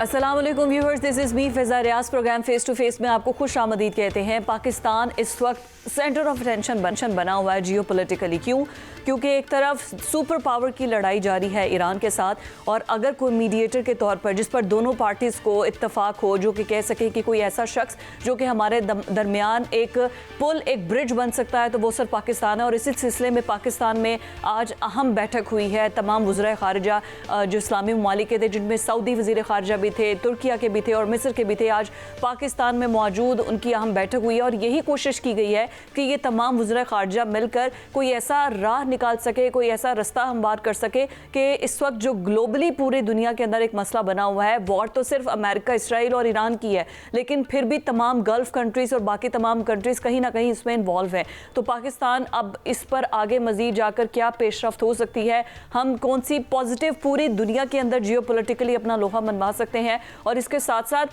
अस्सलाम वालेकुम viewers, this is me Fiza Riyaz. Programme face to face में आपको खुश आमदीद कहते हैं। पाकिस्तान इस वक्त सेंटर ऑफ अटेंशन बना हुआ है जियो पोलिटिकली। क्योंकि एक तरफ सुपर पावर की लड़ाई जारी है ईरान के साथ, और अगर कोई मीडिएटर के तौर पर जिस पर दोनों पार्टीज़ को इत्तफाक हो, जो कि कह सके कि कोई ऐसा शख्स जो कि हमारे दरमियान एक पुल, एक ब्रिज बन सकता है, तो वो सिर्फ पाकिस्तान है। और इसी सिलसिले में पाकिस्तान में आज अहम बैठक हुई है। तमाम वज़राए ख़ारिजा जो इस्लामी ममालिक के थे, जिनमें सऊदी वज़ीर ख़ारिजा भी थे, तुर्किया के भी थे और मिस्र के भी थे, आज पाकिस्तान में मौजूद उनकी अहम बैठक हुई है। और यही कोशिश की गई है कि ये तमाम वज़राए ख़ारिजा मिलकर कोई ऐसा राह निकाल सके, कोई ऐसा रास्ता हमवार कर सके कि इस वक्त जो ग्लोबली पूरी दुनिया के अंदर एक मसला बना हुआ है, वॉर तो सिर्फ अमेरिका, इसराइल और ईरान की है, लेकिन फिर भी तमाम गल्फ़ कंट्रीज़ और बाकी तमाम कंट्रीज़ कहीं ना कहीं इसमें इन्वॉल्व हैं। तो पाकिस्तान अब इस पर आगे मज़ीद जाकर क्या पेशरफ्त हो सकती है, हम कौन सी पॉजिटिव पूरी दुनिया के अंदर जियो पोलिटिकली अपना लोहा मनवा सकते हैं। और इसके साथ साथ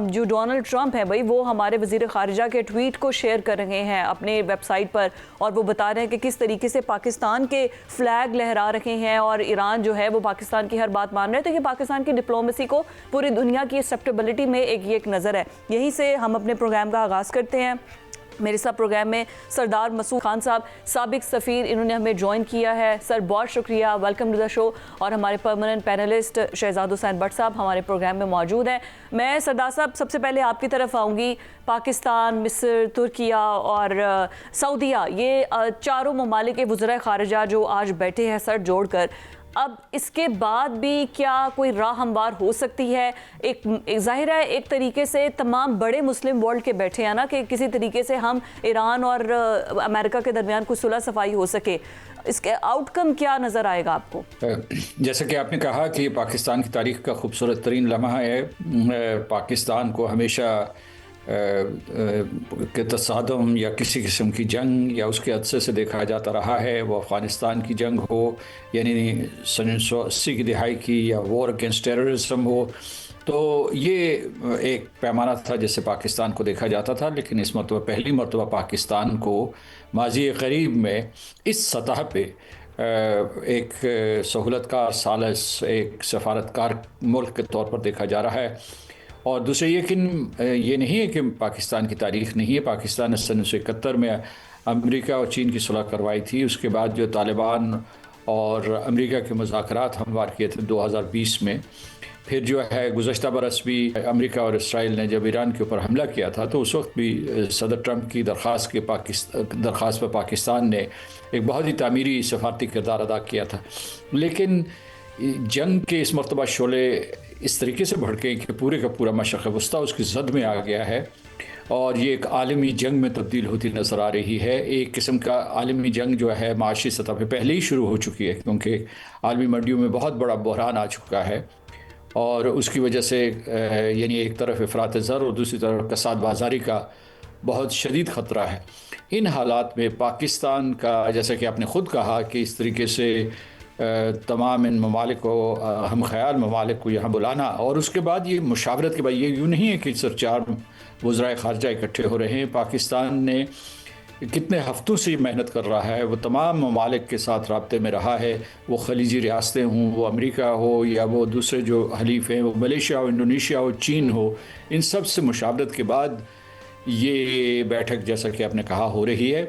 जो डोनाल्ड ट्रंप है भाई, वो हमारे वज़ीर ख़ारिजा के ट्वीट को शेयर कर रहे हैं अपने वेबसाइट पर, और वो बता रहे हैं कि किस तरीके से पाकिस्तान के फ्लैग लहरा रहे हैं और ईरान जो है वो पाकिस्तान की हर बात मान रहे हैं। तो ये पाकिस्तान की डिप्लोमेसी को पूरी दुनिया की एक्सेप्टेबिलिटी में एक नज़र है। यहीं से हम अपने प्रोग्राम का आगाज़ करते हैं। मेरे साथ प्रोग्राम में सरदार मसूद खान साहब, साबिक सफ़ीर, इन्होंने हमें ज्वाइन किया है। सर बहुत शुक्रिया, वेलकम टू द शो। और हमारे परमानेंट पैनलिस्ट शहजाद हुसैन भट्ट साहब हमारे प्रोग्राम में मौजूद हैं। मैं सरदार साहब सबसे पहले आपकी तरफ आऊँगी। पाकिस्तान, मिस्र, तुर्किया और सऊदीया, ये चारों ममालिक के वज़राए ख़ारिजा जो आज बैठे हैं सर जोड़कर, अब इसके बाद भी क्या कोई राह हमवार हो सकती है? एक जाहिर है एक तरीके से तमाम बड़े मुस्लिम वर्ल्ड के बैठे हैं ना, कि किसी तरीके से हम ईरान और अमेरिका के दरमियान कुछ सुलह सफाई हो सके। इसके आउटकम क्या नज़र आएगा आपको? जैसा कि आपने कहा कि पाकिस्तान की तारीख़ का खूबसूरत तरीन लम्हा है। पाकिस्तान को हमेशा के तसादम या किसी किस्म की जंग या उसके अरसे से देखा जाता रहा है। वो अफ़गानिस्तान की जंग हो, यानी 1980 की दिहाई की, या वॉर अगेंस्ट टेररिज्म हो, तो ये एक पैमाना था जिससे पाकिस्तान को देखा जाता था। लेकिन इस मरतबा पहली मरतबा पाकिस्तान को माज़ी करीब में इस सतह पे एक सहूलतकार सालस, एक सफारतकार मुल्क के तौर पर देखा जा रहा है। और दूसरे ये नहीं है कि पाकिस्तान की तारीख़ नहीं है। पाकिस्तान ने सन 1971 में अमेरिका और चीन की सुलह करवाई थी। उसके बाद जो तालिबान और अमेरिका के मुज़ाकरात हमवार किए थे 2020 में, फिर जो है गुज़श्ता बरस भी अमेरिका और इसराइल ने जब ईरान के ऊपर हमला किया था, तो उस वक्त भी सदर ट्रंप की दरख्वास्त पर पाकिस्तान ने एक बहुत ही तामीरी सफारती किरदार अदा किया था। लेकिन जंग के इस मरतबा शोले इस तरीके से भड़के कि पूरे का पूरा मशरक़ वस्ता उसकी ज़द में आ गया है, और ये एक आलमी जंग में तब्दील होती नज़र आ रही है। एक किस्म का आलमी जंग जो है माशी सतह पे पहले ही शुरू हो चुकी है, क्योंकि आलमी मंडियों में बहुत बड़ा बहरान आ चुका है, और उसकी वजह से यानी एक तरफ अफरात ज़र और दूसरी तरफ कसाद बाज़ारी का बहुत शदीद ख़तरा है। इन हालात में पाकिस्तान का, जैसा कि आपने ख़ुद कहा कि इस तरीके से तमाम इन ममालिक को, हम ख्याल ममालिक को यहाँ बुलाना, और उसके बाद ये मुशावरत के बाद ये यूँ नहीं है कि सिर्फ 4 वज़राए ख़ारिजा इकट्ठे हो रहे हैं। पाकिस्तान ने कितने हफ्तों से मेहनत कर रहा है, वो तमाम ममालिक के साथ राब्ते में रहा है। वो खलीजी रियासतें हों, वो अमेरिका हो, या वो दूसरे जो हलीफ हैं, वो मलेशिया हो, इंडोनेशिया हो, चीन हो, इन सब से मुशावरत के बाद ये बैठक, जैसा कि आपने कहा, हो रही है।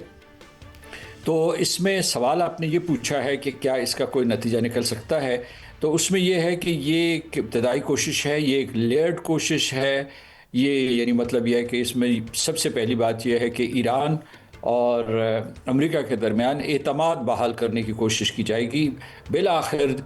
तो इसमें सवाल आपने ये पूछा है कि क्या इसका कोई नतीजा निकल सकता है, तो उसमें यह है कि ये एक इब्तदाई कोशिश है, ये एक लेयर्ड कोशिश है। ये यानी मतलब यह है कि इसमें सबसे पहली बात यह है कि ईरान और अमेरिका के दरमियान एतमाद बहाल करने की कोशिश की जाएगी। बिल आखिर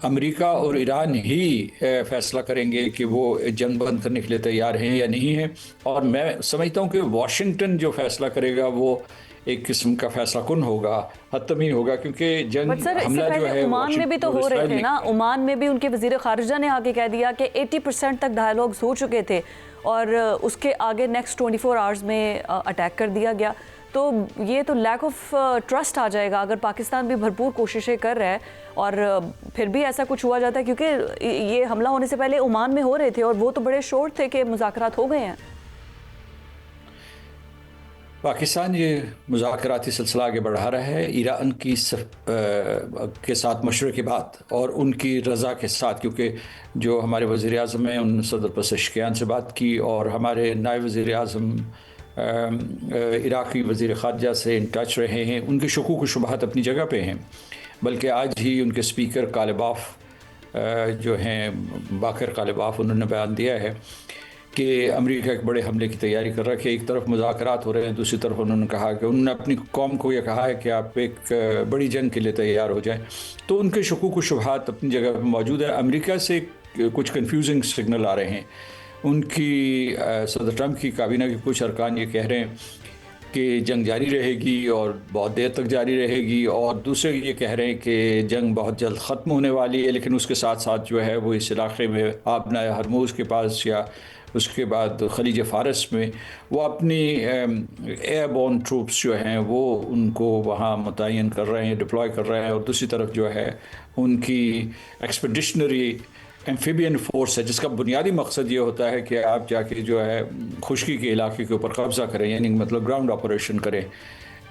अमेरिका और ईरान ही फ़ैसला करेंगे कि वो जंग बंद करने के लिए तैयार हैं या नहीं हैं। और मैं समझता हूँ कि वाशिंगटन जो फ़ैसला करेगा वो एक किस्म का फैसला कुन होगा, हतमी होगा, क्योंकि जंग हमला जो है ओमान में भी तो हो रहे थे ना। ओमान में भी उनके वज़ीर ख़ारिजा ने आके कह दिया कि 80% तक डायलॉग्स हो चुके थे, और उसके आगे नेक्स्ट 24 आवर्स में अटैक कर दिया गया। तो ये तो लैक ऑफ ट्रस्ट आ जाएगा अगर पाकिस्तान भी भरपूर कोशिशें कर रहा है और फिर भी ऐसा कुछ हुआ जाता है, क्योंकि ये हमला होने से पहले ओमान में हो रहे थे और वो तो बड़े शोर थे कि मुज़ाकरात हो गए हैं। पाकिस्तान ये मुज़ाकराती सिलसिला आगे बढ़ा रहा है ईरान के साथ मशवरे के बाद और उनकी रज़ा के साथ, क्योंकि जो हमारे वज़ीर आज़म हैं उन्होंने सदर पेज़ेश्कियान से बात की और हमारे नायब वज़ीर आज़म इराक़ी वज़ीर ख़ारजा से इन टच रहे हैं। उनके शुकूक व शुबहात अपनी जगह पे हैं, बल्कि आज ही उनके स्पीकर कालिबाफ जो हैं बाकर कालिबाफ, उन्होंने बयान दिया है कि अमेरिका एक बड़े हमले की तैयारी कर रहा है कि एक तरफ मुज़ाकरात हो रहे हैं, दूसरी तरफ उन्होंने कहा कि उन्होंने अपनी कौम को यह कहा है कि आप एक बड़ी जंग के लिए तैयार हो जाएं। तो उनके शुकूक व शुबहात अपनी जगह पर मौजूद है। अमेरिका से कुछ कन्फ्यूजिंग सिग्नल आ रहे हैं। उनकी सदर ट्रंप की काबीना के कुछ अरकान ये कह रहे हैं कि जंग जारी रहेगी और बहुत देर तक जारी रहेगी, और दूसरे ये कह रहे हैं कि जंग बहुत जल्द ख़त्म होने वाली है, लेकिन उसके साथ साथ जो है वो इस इलाक़े में आबना हरमूज़ के पास या उसके बाद खलीज फ़ारस में वो अपनी एयरबोर्न ट्रूप्स जो हैं वो उनको वहाँ मुतय्यन कर रहे हैं, डिप्लॉय कर रहे हैं। और दूसरी तरफ जो है उनकी एक्सपेडिशनरी एम्फीबियन फोर्स है, जिसका बुनियादी मकसद ये होता है कि आप जाके जो है खुश्की के इलाके के ऊपर कब्ज़ा करें, यानी मतलब ग्राउंड ऑपरेशन करें।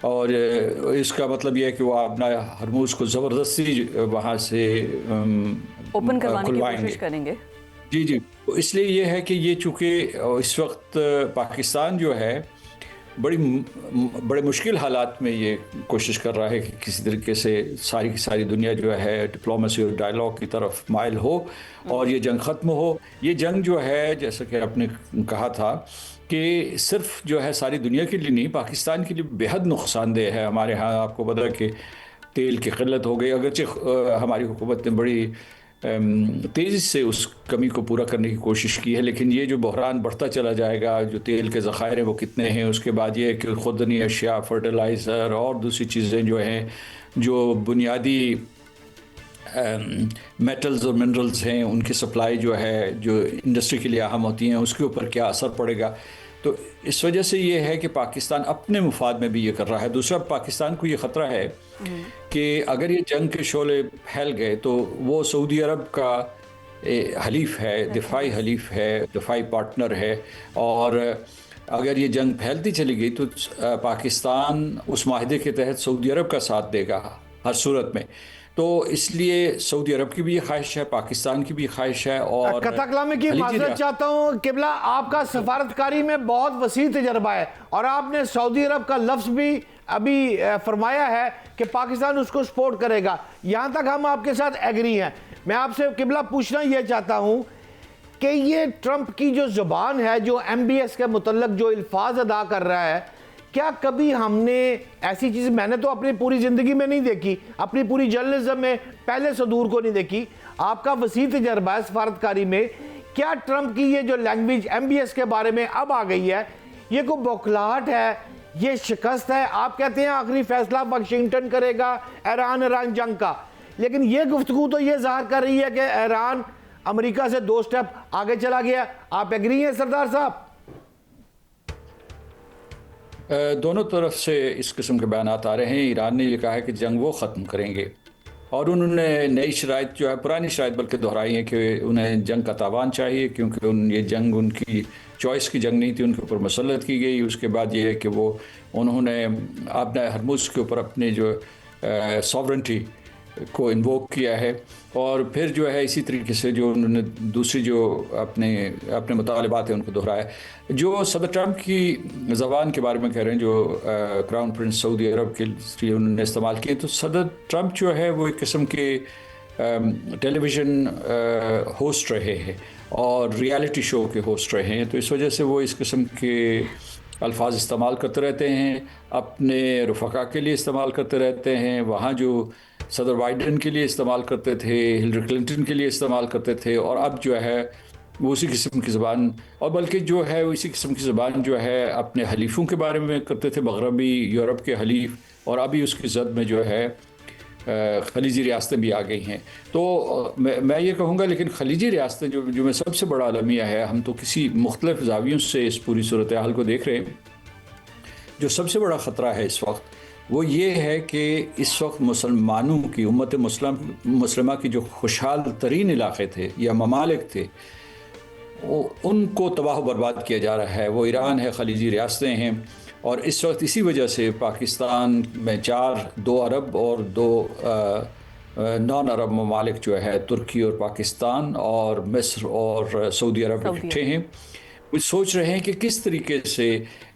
और इसका मतलब ये है कि वो अपना हरमूज़ को ज़बरदस्ती वहाँ से ओपन करवाने की कोशिश करेंगे। जी जी, तो इसलिए ये है कि ये चूँकि इस वक्त पाकिस्तान जो है बड़े मुश्किल हालात में ये कोशिश कर रहा है कि किसी तरीके से सारी की सारी दुनिया जो है डिप्लोमेसी और डायलॉग की तरफ माइल हो और ये जंग ख़त्म हो। ये जंग जो है, जैसा कि आपने कहा था कि सिर्फ जो है सारी दुनिया के लिए नहीं, पाकिस्तान के लिए बेहद नुकसानदेह है। हमारे यहाँ आपको पता है कि तेल की किल्लत हो गई, अगरचे हमारी हुकूमत ने बड़ी तेज़ी से उस कमी को पूरा करने की कोशिश की है, लेकिन ये जो बहरान बढ़ता चला जाएगा, जो तेल के ज़ख़ायर हैं वो कितने हैं, उसके बाद ये कि खुदनी अशिया, फर्टिलाइज़र और दूसरी चीज़ें जो हैं, जो बुनियादी मेटल्स और मिनरल्स हैं, उनकी सप्लाई जो है जो इंडस्ट्री के लिए अहम होती हैं, उसके ऊपर क्या असर पड़ेगा। तो इस वजह से ये है कि पाकिस्तान अपने मुफाद में भी ये कर रहा है। दूसरा, पाकिस्तान को ये ख़तरा है कि अगर ये जंग के शोले फैल गए तो वो सऊदी अरब का हलीफ है, दिफाई हलीफ है, दिफाई पार्टनर है, और अगर ये जंग फैलती चली गई तो पाकिस्तान उस माहदे के तहत सऊदी अरब का साथ देगा हर सूरत में। तो इसलिए सऊदी अरब की भी ये ख्वाहिश है, पाकिस्तान की भी ख्वाहिश है। और कथाकलामी की माजरत चाहता हूँ किबला, आपका सफारतकारी में बहुत वसी तजर्बा है और आपने सऊदी अरब का लफ्ज़ भी अभी फरमाया है कि पाकिस्तान उसको सपोर्ट करेगा। यहाँ तक हम आपके साथ एग्री हैं। मैं आपसे किबला पूछना यह चाहता हूँ कि ये ट्रंप की जो ज़ुबान है, जो MBS के मुतल्लक जो अल्फाज अदा कर रहा है, क्या कभी हमने ऐसी चीज़, मैंने तो अपनी पूरी ज़िंदगी में नहीं देखी, अपनी पूरी जर्नलिज्म में पहले सदूर को नहीं देखी, आपका वसी तजर्बा है सफारतकारी में, क्या ट्रंप की ये जो लैंग्वेज MBS के बारे में अब आ गई है, ये कोई बौखलाहट है, ये शिकस्त है? आप कहते हैं आखिरी फैसला वाशिंगटन करेगा ईरान जंग का, लेकिन ये गुफ्तगू तो ये ज़ाहिर कर रही है कि ईरान अमेरिका से 2 स्टेप आगे चला गया। आप एग्री हैं सरदार साहब? दोनों तरफ से इस किस्म के बयान आ रहे हैं। ईरान ने ये कहा है कि जंग वो ख़त्म करेंगे, और उन्होंने नई शराइत जो है, पुरानी शराइत बल्कि दोहराई है कि उन्हें जंग का तावान चाहिए, क्योंकि ये जंग उनकी चॉइस की जंग नहीं थी, उनके ऊपर मसलत की गई। उसके बाद ये है कि वो उन्होंने अपना हरमुज़ के ऊपर अपने जो सॉवरेंटी को इन्वोक किया है, और फिर जो है इसी तरीके से जो उन्होंने दूसरी जो अपने मुतालिबात हैं उनको दोहराया। जो सदर ट्रंप की ज़बान के बारे में कह रहे हैं, जो क्राउन प्रिंस सऊदी अरब के लिए उन्होंने इस्तेमाल किए, तो सदर ट्रंप जो है वो एक किस्म के टेलीविज़न होस्ट रहे हैं और रियलिटी शो के होस्ट रहे हैं, तो इस वजह से वो इस किस्म के अल्फाज इस्तेमाल करते रहते हैं, अपने रफ़का के लिए इस्तेमाल करते रहते हैं। वहाँ जो सदर बाइडन के लिए इस्तेमाल करते थे, हिलरी क्लिंटन के लिए इस्तेमाल करते थे, और अब जो है वो उसी किस्म की ज़बान, और बल्कि जो है वो इसी किस्म की ज़बान जो है अपने हलीफों के बारे में करते थे, मगरबी यूरोप के हलीफ, और अभी उसकी ज़द में जो है खलीजी रियासतें भी आ गई हैं। तो मैं ये कहूँगा, लेकिन खलीजी रियासतें जो में सबसे बड़ा अलमिया है, हम तो किसी मुख्तलिफ ज़ावियों से इस पूरी सूरत हाल को देख रहे हैं। जो सबसे बड़ा ख़तरा है इस वक्त वो ये है कि इस वक्त मुसलमानों की उम्मत मुस्लिमा की जो खुशहाल तरीन इलाक़े थे या ममालिक थे, उनको तबाह बर्बाद किया जा रहा है। वो ईरान है, खलीजी रियासतें हैं, और इस वक्त इसी वजह से पाकिस्तान में 2 अरब और 2 नॉन अरब ममालिक जो है तुर्की और पाकिस्तान और मिस्र और सऊदी अरब इकट्ठे हैं। वो सोच रहे हैं कि किस तरीके से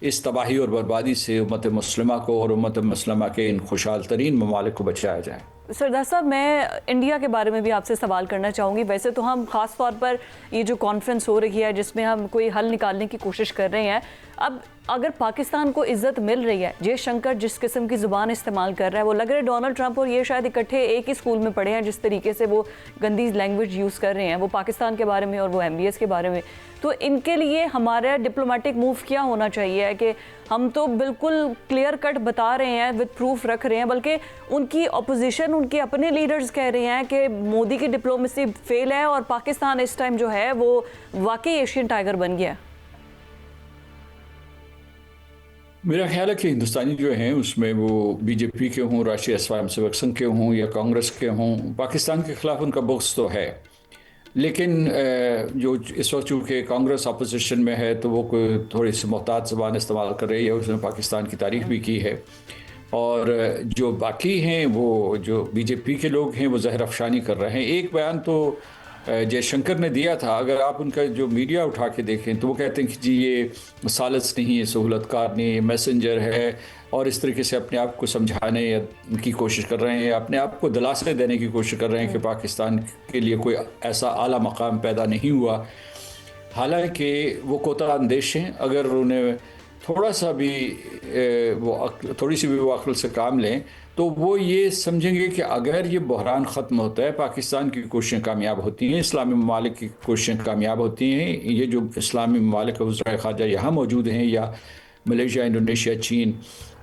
इस तबाही और बर्बादी से उम्मत मुस्लिमा को और उम्मत मुस्लिमा के इन खुशहाल तरीन ममालिक को बचाया जाए। सरदार साहब, मैं इंडिया के बारे में भी आपसे सवाल करना चाहूँगी। वैसे तो हम ख़ास तौर पर ये जो कॉन्फ्रेंस हो रही है जिसमें हम कोई हल निकालने की कोशिश कर रहे हैं, अब अगर पाकिस्तान को इज्जत मिल रही है, जयशंकर जिस किस्म की ज़ुबान इस्तेमाल कर रहा है, वो लग रहा है डोनाल्ड ट्रंप और ये शायद इकट्ठे एक ही स्कूल में पढ़े हैं, जिस तरीके से वो गंदी लैंग्वेज यूज़ कर रहे हैं, वो पाकिस्तान के बारे में और वो MBS के बारे में। तो इनके लिए हमारा डिप्लोमेटिक मूव क्या होना चाहिए कि हम तो बिल्कुल क्लियर कट बता रहे हैं, विद प्रूफ रख रहे हैं, बल्कि उनकी अपोजिशन, उनके अपने लीडर्स कह रहे हैं कि मोदी की डिप्लोमेसी फेल है और पाकिस्तान इस टाइम जो है वो वाकई एशियन टाइगर बन गया। मेरा ख्याल है कि हिंदुस्तानी जो हैं उसमें वो BJP के हों, राष्ट्रीय स्वयंसेवक संघ के हों या कांग्रेस के हों, पाकिस्तान के ख़िलाफ़ उनका बुग़्ज़ तो है। लेकिन जो इस वक्त चूँकि कांग्रेस अपोजिशन में है तो वो कोई थोड़ी सी मोहतात ज़बान इस्तेमाल कर रही है, उसने पाकिस्तान की तारीफ़ भी की है। और जो बाकी हैं वो जो BJP के लोग हैं वो ज़हर अफशानी कर रहे हैं। एक बयान तो जयशंकर ने दिया था, अगर आप उनका जो मीडिया उठा के देखें तो वो कहते हैं कि जी ये सालस नहीं है, सहूलतकार नहीं, मैसेंजर है, और इस तरीके से अपने आप को समझाने की कोशिश कर रहे हैं, अपने आप को दिलासे देने की कोशिश कर रहे हैं कि पाकिस्तान के लिए कोई ऐसा आला मकाम पैदा नहीं हुआ। हालांकि वो कोता अंदेश हैं, अगर उन्हें थोड़ा सा भी थोड़ी सी भी वो अक्ल से काम लें तो वो ये समझेंगे कि अगर ये बहरान ख़त्म होता है, पाकिस्तान की कोशिशें कामयाब होती हैं, इस्लामी ममालिक की कोशिशें कामयाब होती हैं, ये जो इस्लामी ममालिक वज़ीर ख़ारजा यहाँ मौजूद हैं या मलेशिया, इंडोनेशिया, चीन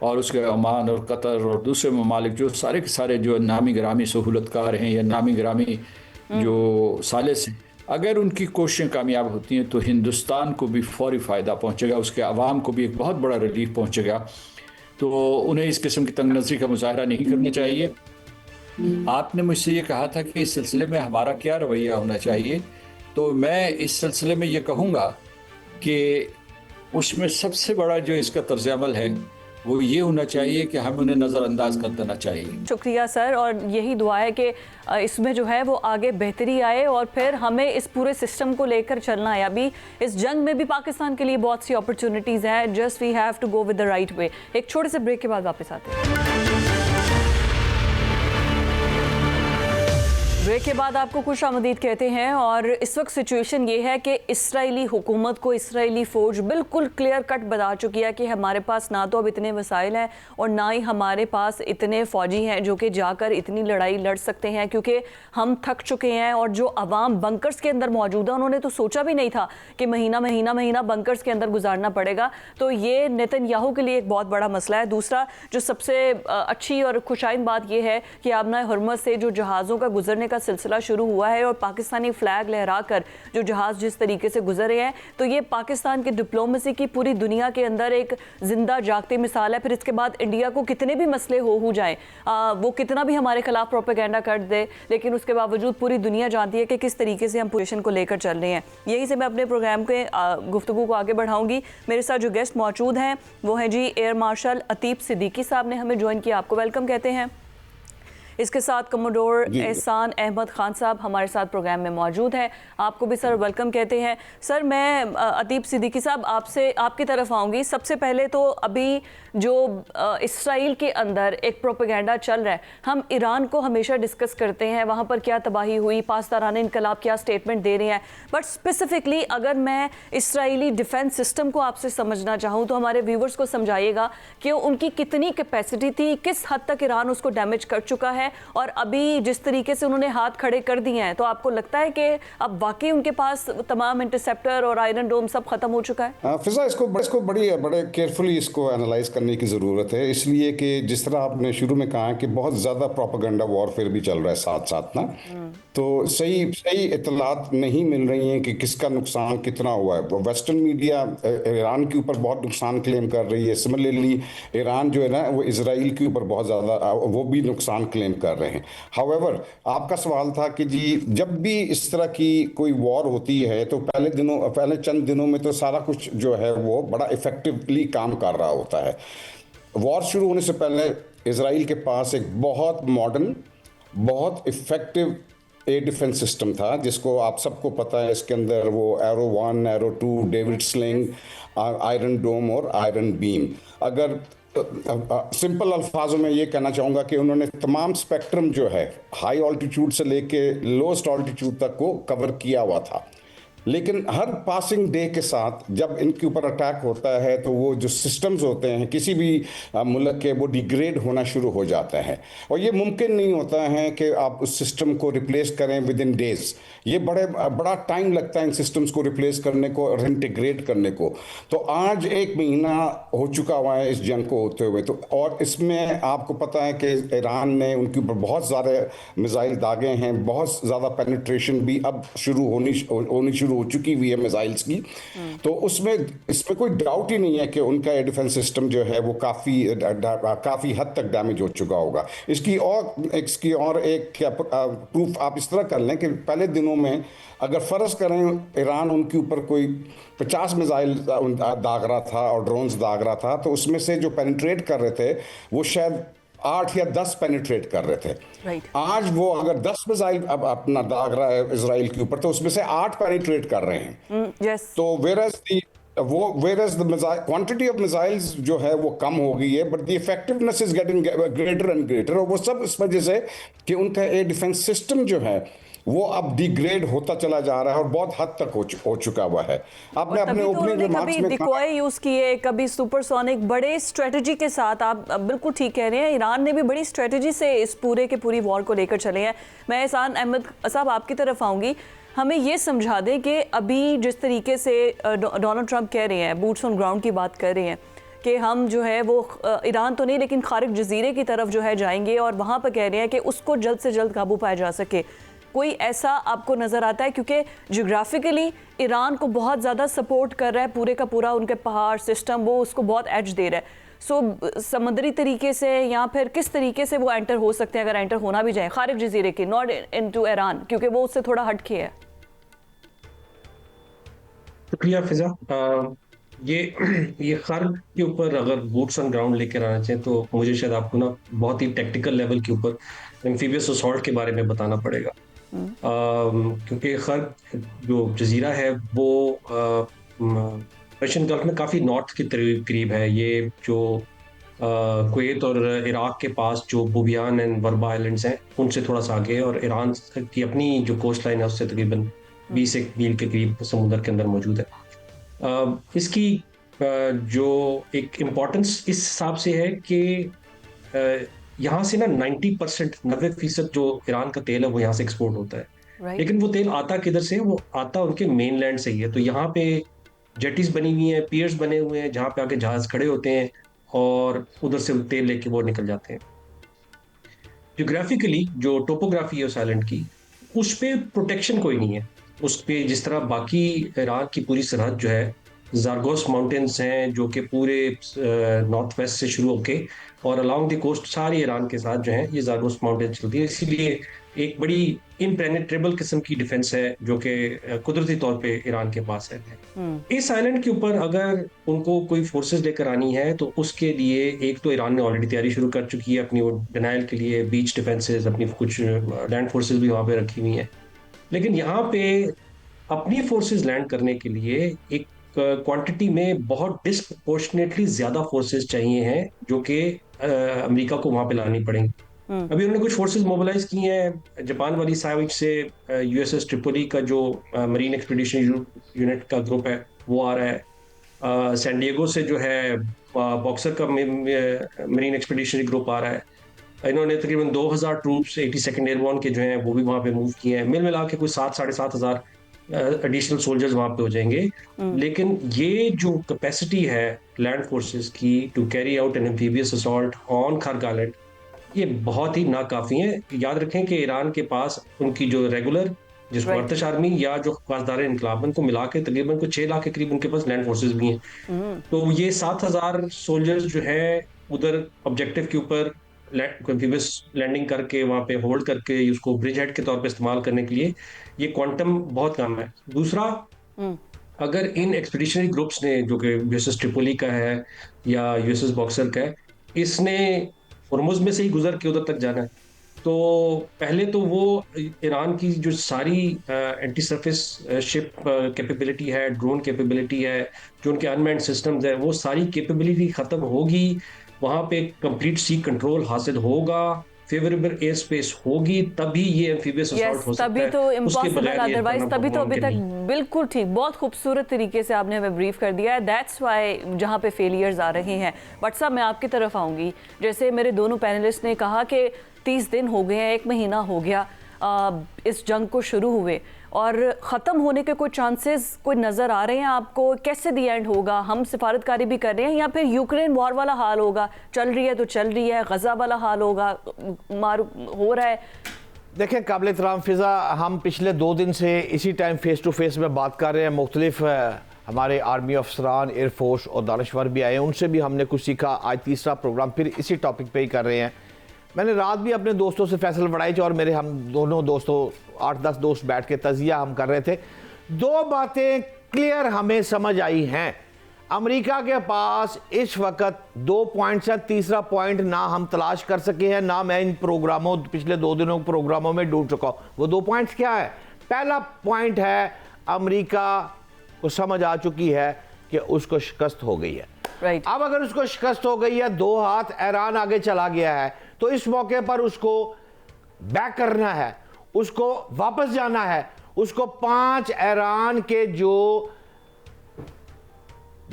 और उसके ओमान और कतर और दूसरे ममालिक जो सारे के सारे जो नामी गिरामी सहूलतकार हैं या नामी गिरामी जो सालिस हैं, अगर उनकी कोशिशें कामयाब होती हैं तो हिंदुस्तान को भी फौरी फ़ायदा पहुँचेगा, उसके अवाम को भी एक बहुत बड़ा रिलीफ पहुँचेगा। तो उन्हें इस किस्म की तंग नज़री का मुजाहरा नहीं करना चाहिए। आपने मुझसे ये कहा था कि इस सिलसिले में हमारा क्या रवैया होना चाहिए, तो मैं इस सिलसिले में ये कहूँगा कि उसमें सबसे बड़ा जो इसका तर्ज़ अमल है वो ये होना चाहिए कि हमें उन्हें नज़रअंदाज कर देना चाहिए। शुक्रिया सर, और यही दुआ है कि इसमें जो है वो आगे बेहतरी आए और फिर हमें इस पूरे सिस्टम को लेकर चलना है। अभी इस जंग में भी पाकिस्तान के लिए बहुत सी अपॉर्चुनिटीज़ हैं, just we have to go with the right way. एक छोटे से ब्रेक के बाद वापस आते हैं। ब्रेक के बाद आपको खुश आमदीद कहते हैं। और इस वक्त सिचुएशन ये है कि इस्राएली हुकूमत को इस्राएली फ़ौज बिल्कुल क्लियर कट बता चुकी है कि हमारे पास ना तो अब इतने वसाइल हैं और ना ही हमारे पास इतने फ़ौजी हैं जो कि जाकर इतनी लड़ाई लड़ सकते हैं, क्योंकि हम थक चुके हैं। और जो अवाम बंकर्स के अंदर मौजूद है, उन्होंने तो सोचा भी नहीं था कि महीना बंकर्स के अंदर गुजारना पड़ेगा। तो ये नेतन्याहू के लिए एक बहुत बड़ा मसला है। दूसरा जो सबसे अच्छी और खुशाइन बात यह है कि आबना हुर्मुज़ से जो जहाज़ों का गुजरने का सिलसिला शुरू हुआ है और पाकिस्तानी फ्लैग लहराकर जो जहाज जिस तरीके से गुजरे हैं, तो ये पाकिस्तान की डिप्लोमेसी की पूरी दुनिया के अंदर एक जिंदा जागती मिसाल है। फिर इसके बाद इंडिया को कितने भी मसले हो जाएं, वो कितना भी हमारे खिलाफ प्रोपेगेंडा कर दे, लेकिन उसके बावजूद पूरी दुनिया जानती है कि किस तरीके से हम पोजीशन को लेकर चल रहे हैं। यहीं से मैं अपने प्रोग्राम के गुफ्तगू को आगे बढ़ाऊंगी। मेरे साथ जो गेस्ट मौजूद हैं वो हैं जी एयर मार्शल अतीब सिद्दीकी साहब ने हमें ज्वाइन किया, आपको वेलकम कहते हैं। इसके साथ कमोडोर एहसान अहमद खान साहब हमारे साथ प्रोग्राम में मौजूद हैं, आपको भी सर वेलकम कहते हैं। सर मैं अतीब सिद्दीकी साहब आपसे आपकी तरफ आऊँगी। सबसे पहले तो अभी जो इसराइल के अंदर एक प्रोपेगेंडा चल रहा है, हम ईरान को हमेशा डिस्कस करते हैं, वहाँ पर क्या तबाही हुई, पासदाराने इनकलाब क्या स्टेटमेंट दे रहे हैं, बट स्पेसिफिकली अगर मैं इसराइली डिफेंस सिस्टम को आपसे समझना चाहूँ तो हमारे व्यूवर्स को समझाइएगा कि उनकी कितनी कैपेसिटी थी, किस हद तक ईरान उसको डैमेज कर चुका है, और अभी जिस तरीके से उन्होंने हाथ खड़े कर दिए हैं, तो आपको लगता है कि अब वाकई उनके पास तमाम इंटरसेप्टर और आयरन डोम सब खत्म हो चुका है? फिजा, इसको बड़े केयरफुली इसको एनालाइज करने की ज़रूरत है, इसलिए कि जिस तरह आपने शुरू में कहा कि बहुत ज़्यादा प्रोपेगेंडा वॉरफेयर भी चल रहा है साथ साथ ना, तो सही इतलात नहीं मिल रही हैं कि किसका नुकसान कितना हुआ है। वेस्टर्न मीडिया ईरान के ऊपर बहुत नुकसान क्लेम कर रही है, सिमिलरली ईरान जो है ना वो इसराइल के ऊपर बहुत ज़्यादा वो भी नुकसान क्लेम कर रहे हैं। हाउएवर, आपका सवाल था कि जी जब भी इस तरह की कोई वॉर होती है तो पहले चंद दिनों में तो सारा कुछ जो है वो बड़ा इफेक्टिवली काम कर रहा होता है। वॉर शुरू होने से पहले इजराइल के पास एक बहुत मॉडर्न, बहुत इफेक्टिव एयर डिफेंस सिस्टम था, जिसको आप सबको पता है। इसके अंदर वो arrow 1, arrow 2, David Sling, Iron Dome और आयरन बीम। अगर सिंपल अल्फाजों में ये कहना चाहूँगा कि उन्होंने तमाम स्पेक्ट्रम जो है हाई ऑल्टीट्यूड से लेके लोएस्ट ऑल्टीट्यूड तक को कवर किया हुआ था। लेकिन हर पासिंग डे के साथ जब इनके ऊपर अटैक होता है तो वो जो सिस्टम्स होते हैं किसी भी मुल्क के, वो डिग्रेड होना शुरू हो जाता है। और ये मुमकिन नहीं होता है कि आप उस सिस्टम को रिप्लेस करें विद इन डेज। ये बड़ा टाइम लगता है इन सिस्टम्स को रिप्लेस करने को और इंटीग्रेट करने को। तो आज 1 महीना हो चुका हुआ है इस जंग को होते हुए। तो और इसमें आपको पता है कि ईरान ने उनके ऊपर बहुत ज़्यादा मिसाइल दागे हैं, बहुत ज़्यादा पेनिट्रेशन भी अब होनी शुरू हो चुकी हुई है मिसाइल्स की। तो इसमें कोई डाउट ही नहीं है कि उनका एयर डिफेंस सिस्टम जो है वो काफ़ी हद तक डैमेज हो चुका होगा। इसकी और एक प्रूफ आप इस तरह कर लें कि पहले दिनों में अगर फ़र्ज़ करें ईरान उनके ऊपर कोई 50 मिसाइल दाग रहा था और ड्रोन्स दाग रहा था, तो उसमें से जो पेनिट्रेट कर रहे थे वो शायद 8 या 10 पेनिट्रेट कर रहे थे। आज वो अगर 10 मिसाइल अब अपना दाग रहा है इजराइल के ऊपर, तो उसमें से 8 पेनिट्रेट कर रहे हैं। तो whereas the quantity of missiles जो है वो कम हो गई है, but the effectiveness is getting greater and greater। और वो सब इस वजह से कि उनका एयर डिफेंस सिस्टम जो है वो अब डिग्रेड होता चला जा रहा है और बहुत हद तक हो चुका हुआ है। आपने अपने ओपनिंग रिमार्क्स में डिकॉय यूज किए, कभी सुपरसोनिक, बड़े स्ट्रेटजी के साथ। आप बिल्कुल ठीक कह रहे हैं, ईरान ने भी बड़ी स्ट्रेटजी से इस पूरी वॉर को लेकर चले हैं। मैं एहसान अहमद साहब आपकी तरफ आऊंगी, हमें ये समझा दें कि अभी जिस तरीके से डोनाल्ड ट्रंप कह रहे हैं, बूट्स ऑन ग्राउंड की बात कर रहे हैं कि हम जो है वो ईरान तो नहीं लेकिन खारिज जजीरे की तरफ जो है जाएंगे, और वहाँ पर कह रहे हैं कि उसको जल्द से जल्द काबू पाया जा सके। कोई ऐसा आपको नज़र आता है? क्योंकि जियोग्राफिकली ईरान को बहुत ज़्यादा सपोर्ट कर रहा है पूरे का पूरा, उनके पहाड़ सिस्टम वो उसको बहुत एज दे रहा है। सो समुद्री तरीके से या फिर किस तरीके से वो एंटर हो सकते हैं, अगर एंटर होना भी जाए खारिज जजीरे के, नॉट इनटू ईरान, क्योंकि वो उससे थोड़ा हटके है। शुक्रिया फिजा। ये खार्ग के ऊपर अगर बूट्स ऑन ग्राउंड लेकर आना चाहिए तो मुझे शायद आपको ना बहुत ही टेक्निकल लेवल के ऊपर एम्फीबियस असॉल्ट के बारे में बताना पड़ेगा। क्योंकि खार्ग जो जजीरा है वो पर्शियन गल्फ में काफ़ी नॉर्थ के करीब है। ये जो कुवैत और इराक के पास जो बुबियान एंड वर्बा आइलैंड्स हैं उनसे थोड़ा सा आगे, और ईरान की अपनी जो कोस्ट लाइन है उससे तकरीबन 20 मील के करीब समुद्र के अंदर मौजूद है। इसकी जो एक इम्पोर्टेंस इस हिसाब से है कि यहाँ से ना 90% जो ईरान का तेल है वो यहाँ से एक्सपोर्ट होता है। लेकिन वो तेल आता किधर से? वो आता उनके मेनलैंड से ही है। तो यहाँ पे जेटीज बनी हुई हैं, पियर्स बने हुए हैं जहाँ पे आके जहाज खड़े होते हैं और उधर से तेल लेके वो निकल जाते हैं। जियोग्राफिकली जो टोपोग्राफी है उस आइलैंड की, उस पर प्रोटेक्शन कोई नहीं है। उस पर जिस तरह बाकी ईरान की पूरी सरहद जो है जारगोस माउंटेन्स हैं जो कि पूरे नॉर्थ वेस्ट से शुरू होके और अलॉन्ग द कोस्ट सारे ईरान के साथ जो है ये जारगोस माउंटेन्स चलती है। इसीलिए एक बड़ी इनपेनिट्रेबल किस्म की डिफेंस है जो कि कुदरती तौर पे ईरान के पास है। इस आइलैंड के ऊपर अगर उनको कोई फोर्सेस लेकर आनी है तो उसके लिए एक तो ईरान ने ऑलरेडी तैयारी शुरू कर चुकी है अपनी वो डिनाइल के लिए, बीच डिफेंसेस, अपनी कुछ लैंड फोर्सेस भी वहाँ पे रखी हुई हैं। लेकिन यहाँ पे अपनी फोर्सेस लैंड करने के लिए एक क्वांटिटी में बहुत डिस्प्रोपोर्शनेटली ज्यादा फोर्सेस चाहिए हैं जो कि अमेरिका को वहां पे लानी पड़ेंगी। अभी उन्होंने कुछ फोर्सेस मोबिलाइज की हैं जापान वाली साइड से। यूएसएस ट्रिपोली का जो मरीन एक्सपीडिशन यूनिट का ग्रुप है वो आ रहा है। सैन डिएगो से जो है बॉक्सर का मरीन एक्सपीडिशनरी ग्रुप आ रहा है। इन्होंने तकरीबन 2000 ट्रूप्स 82nd एयरबोर्न के जो हैं वो भी वहाँ पे मूव किए हैं। मिल मिला के कोई 7,500 एडिशनल सोल्जर्स वहाँ पे हो जाएंगे। लेकिन ये जो कैपेसिटी है लैंड फोर्सेस की to carry out an amphibious assault on Kharg Island, ये बहुत ही नाकाफी है। याद रखें कि ईरान के पास उनकी जो रेगुलर जिसको अर्तश आर्मी या जो खासदार इनकलाब को मिला के तकरीबन कुछ 6 लाख के करीब उनके पास लैंड फोर्सेस भी हैं। तो ये 7,000 सोल्जर्स जो है उधर ऑब्जेक्टिव के ऊपर एम्फीबियस लैंडिंग करके वहां पे होल्ड करके उसको ब्रिज हेड के तौर पे इस्तेमाल करने के लिए ये क्वांटम बहुत कम है। दूसरा, अगर इन एक्सपीडिशनरी ग्रुप्स ने, जो कि यूएसएस ट्रिपोली का है या यूएसएस बॉक्सर का है, इसने हॉर्मुज़ में से ही गुजर के उधर तक जाना है, तो पहले तो वो ईरान की जो सारी एंटी सरफेस शिप कैपेबिलिटी है, ड्रोन कैपेबिलिटी है, जो उनके अनमैन्ड सिस्टम्स है, वो सारी कैपेबिलिटी खत्म होगी। वहां पे कंप्लीट सी कंट्रोल हासिल होगा, फेवरेबल एयर स्पेस होगी, तभी ये एम्फीबियस असॉल्ट हो सकता तभी है। तो उसके इम्पॉसिबल, बगैर ये अदरवाइज करना तभी तो अभी मुमकिन तक नहीं। बिल्कुल ठीक, बहुत खूबसूरत तरीके से आपने हमें ब्रीफ कर दिया है। दैट्स वाई जहाँ पे फेलियर्स आ रहे हैं। बट साहब, मैं आपकी तरफ आऊँगी। जैसे मेरे दोनों पैनलिस्ट ने कहा कि 30 दिन हो गए हैं, 1 महीना हो गया इस जंग को शुरू हुए, और ख़त्म होने के कोई चांसेस कोई नज़र आ रहे हैं आपको? कैसे दी एंड होगा? हम सिफारतकारी भी कर रहे हैं, या फिर यूक्रेन वॉर वाला हाल होगा, चल रही है तो चल रही है, गज़ा वाला हाल होगा, मार हो रहा है? देखें काबिल एहतराम फ़िज़ा, हम पिछले 2 दिन से इसी टाइम फेस टू फेस में बात कर रहे हैं। मुख्तलिफ हमारे आर्मी अफसरान, एयरफोर्स और दानश्वर भी आए, उनसे भी हमने कुछ सीखा। आज तीसरा प्रोग्राम फिर इसी टॉपिक पे ही कर रहे हैं। मैंने रात भी अपने दोस्तों से फैसल बढ़ाई और मेरे हम दोनों दोस्तों 8-10 दोस्त बैठ के तजिया हम कर रहे थे। 2 बातें क्लियर हमें समझ आई हैं। अमेरिका के पास इस वक्त 2 पॉइंट्स हैं, तीसरा पॉइंट ना हम तलाश कर सके हैं, ना मैं इन प्रोग्रामों पिछले 2 दिनों के प्रोग्रामों में ढूंढ चुका हूँ। वो 2 पॉइंट्स क्या है? पहला पॉइंट है, अमेरिका को समझ आ चुकी है कि उसको शिकस्त हो गई है। राइट। अब अगर उसको शिकस्त हो गई है, 2 हाथ ईरान आगे चला गया है, तो इस मौके पर उसको बैक करना है, उसको वापस जाना है, उसको 5 ईरान के जो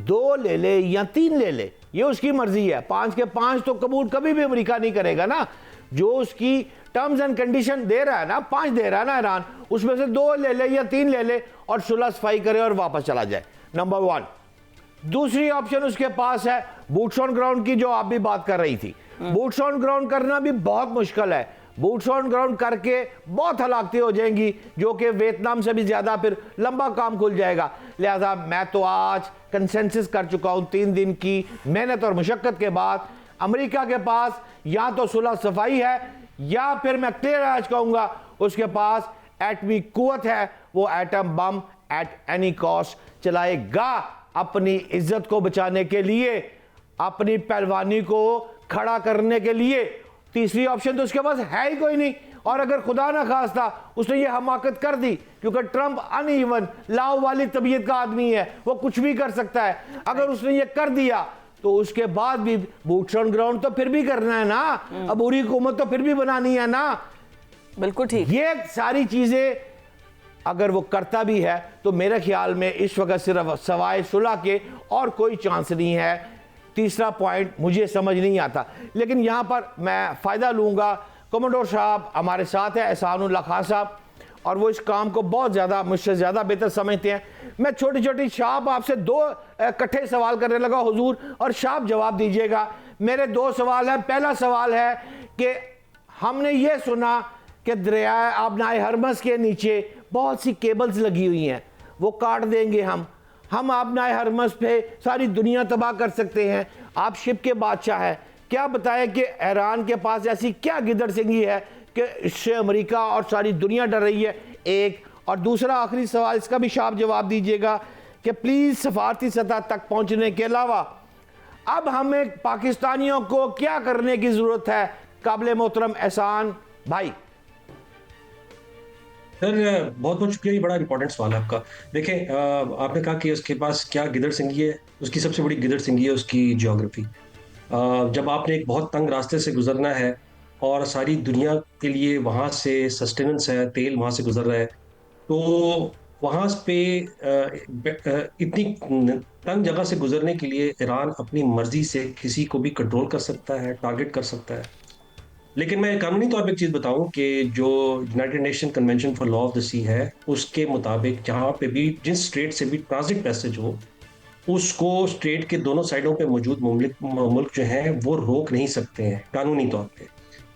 2 ले ले या 3 ले ले, ये उसकी मर्जी है। 5 के 5 तो कबूल कभी भी अमेरिका नहीं करेगा ना। जो उसकी टर्म्स एंड कंडीशन दे रहा है ना, 5 दे रहा है ना ईरान, उसमें से 2 ले ले या 3 ले ले और सुलह सफाई करे और वापस चला जाए। नंबर 1। दूसरी ऑप्शन उसके पास है बूट्स ऑन ग्राउंड की, जो आप भी बात कर रही थी। बूट्स ऑन ग्राउंड करना भी बहुत मुश्किल है। बूट्स ऑन ग्राउंड करके बहुत हलाकतें हो जाएंगी, जो कि वियतनाम से भी ज्यादा फिर लंबा काम खुल जाएगा। लिहाजा मैं तो आज कंसेंसस कर चुका हूं, 3 दिन की मेहनत और मुशक्कत के बाद अमेरिका के पास या तो सुलह सफाई है, या फिर मैं क्लियर आज कहूंगा उसके पास एटमी कुव्वत है। वो atom bomb at any cost चलाएगा, अपनी इज्जत को बचाने के लिए, अपनी पहलवानी को खड़ा करने के लिए। तीसरी ऑप्शन तो उसके पास है ही कोई नहीं। और अगर खुदा ना खास्ता उसने ये हमाकत कर दी, क्योंकि ट्रंप अनइवन लाव वाली तबीयत का आदमी है, वो कुछ भी कर सकता है। अगर उसने ये कर दिया तो उसके बाद भी बूट्स ऑन ग्राउंड तो फिर भी करना है ना, अबूरी हुकूमत तो फिर भी बनानी है ना। बिल्कुल ठीक। ये सारी चीजें अगर वो करता भी है तो मेरे ख्याल में इस वक्त सिर्फ सवाए सुलह के और कोई चांस नहीं है। तीसरा पॉइंट मुझे समझ नहीं आता, लेकिन यहाँ पर मैं फ़ायदा लूँगा। कमोडोर साहब हमारे साथ है, एहसानुल्लाह खान साहब, और वो इस काम को बहुत ज़्यादा मुझसे ज़्यादा बेहतर समझते हैं। मैं छोटी छोटी शाप आपसे 2 इकट्ठे सवाल करने लगा हुजूर, और शाप जवाब दीजिएगा। मेरे 2 सवाल हैं। पहला सवाल है कि हमने ये सुना कि दरिया आबनाए हरमस के नीचे बहुत सी केबल्स लगी हुई हैं, वो काट देंगे हम आबनाए हरमस पे सारी दुनिया तबाह कर सकते हैं। आप शिप के बादशाह हैं, क्या बताएं कि ईरान के पास ऐसी क्या गिदड़ सिंगी है कि इससे अमेरिका और सारी दुनिया डर रही है? एक। और दूसरा आखिरी सवाल, इसका भी आप जवाब दीजिएगा कि प्लीज़ सफारती सतह तक पहुंचने के अलावा अब हमें पाकिस्तानियों को क्या करने की ज़रूरत है? काबिल मोहतरम एहसान भाई। सर बहुत बहुत शुक्रिया, ये बड़ा इंपॉर्टेंट सवाल है आपका। देखें, आपने कहा कि उसके पास क्या गिदड़ सिंगी है। उसकी सबसे बड़ी गिदड़ सिंगी है उसकी जियोग्राफी। जब आपने एक बहुत तंग रास्ते से गुजरना है और सारी दुनिया के लिए वहाँ से सस्टेनेंस है, तेल वहाँ से गुजर रहा है, तो वहाँ पे इतनी तंग जगह से गुजरने के लिए ईरान अपनी मर्जी से किसी को भी कंट्रोल कर सकता है, टारगेट कर सकता है। लेकिन मैं कानूनी तौर पे एक चीज़ बताऊं कि जो United Nation Convention for law of the sea है, उसके मुताबिक जहाँ पे भी जिस स्ट्रेट से भी ट्रांजिट पैसेज हो, उसको स्ट्रेट के दोनों साइडों पे मौजूद मुल्क जो हैं वो रोक नहीं सकते हैं कानूनी तौर पे।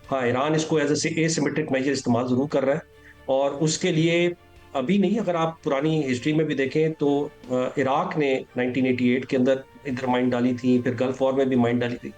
हाँ, ईरान इसको एज ए एसिमेट्रिक मेजर इस्तेमाल ज़रूर कर रहा है, और उसके लिए अभी नहीं, अगर आप पुरानी हिस्ट्री में भी देखें तो इराक ने 1988 के अंदर इधर माइन डाली थी, फिर गल्फ वॉर में भी माइन डाली थी।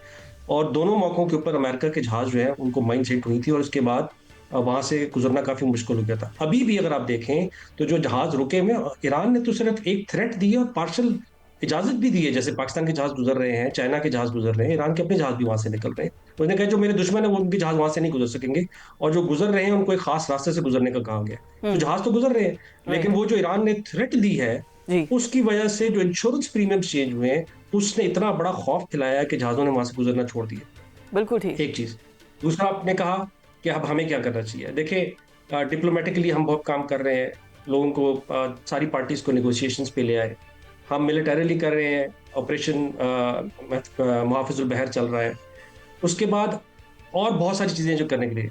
और दोनों मौकों के ऊपर अमेरिका के जहाज जो है उनको माइंस हिट हुई थी और उसके बाद वहां से गुजरना काफी मुश्किल हो गया था। अभी भी अगर आप देखें तो जो जहाज रुके हुए, ईरान ने तो सिर्फ एक थ्रेट दी है और पार्शल इजाजत भी दी है, जैसे पाकिस्तान के जहाज गुजर रहे हैं, चाइना के जहाज गुजर रहे हैं, ईरान के अपने जहाज भी वहां से निकल रहे हैं। उसने कहा जो मेरे दुश्मन है वो उनके जहाज वहां से नहीं गुजर सकेंगे, और जो गुजर रहे हैं उनको एक खास रास्ते से गुजरने का कहा गया। तो जहाज तो गुजर रहे हैं, लेकिन वो जो ईरान ने थ्रेट दी है जी। उसकी वजह से जो इंश्योरेंस प्रीमियम चेंज हुए हैं उसने इतना बड़ा खौफ खिलाया कि जहाजों ने वहां से गुजरना छोड़ दिया। बिल्कुल ठीक। एक चीज। दूसरा, आपने कहा कि अब हमें क्या करना चाहिए। देखिए, डिप्लोमेटिकली हम बहुत काम कर रहे हैं, लोगों को सारी पार्टीज को नेगोशिएशंस पे ले आए, हम मिलिटरीली कर रहे हैं, ऑपरेशन मुहाफिजुल बहर चल रहा है। उसके बाद और बहुत सारी चीजें जो करने के लिए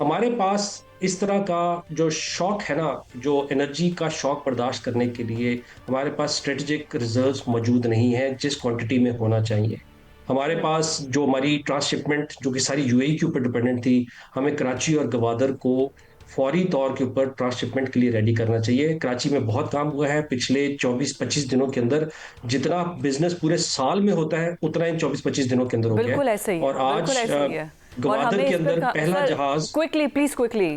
हमारे पास इस तरह का जो शौक है ना, जो एनर्जी का शौक बर्दाश्त करने के लिए हमारे पास स्ट्रेटेजिक रिजर्व्स मौजूद नहीं है जिस क्वांटिटी में होना चाहिए। हमारे पास जो हमारी ट्रांसशिपमेंट जो कि सारी यूएई के ऊपर डिपेंडेंट थी, हमें कराची और गवादर को फौरी तौर के ऊपर ट्रांसशिपमेंट के लिए रेडी करना चाहिए। कराची में बहुत काम हुआ है पिछले 24-25 दिनों के अंदर, जितना बिजनेस पूरे साल में होता है उतना इन 24-25 दिनों के अंदर हो गया। बिल्कुल ऐसे ही और आज गवादर के अंदर पहला जहाज क्विकली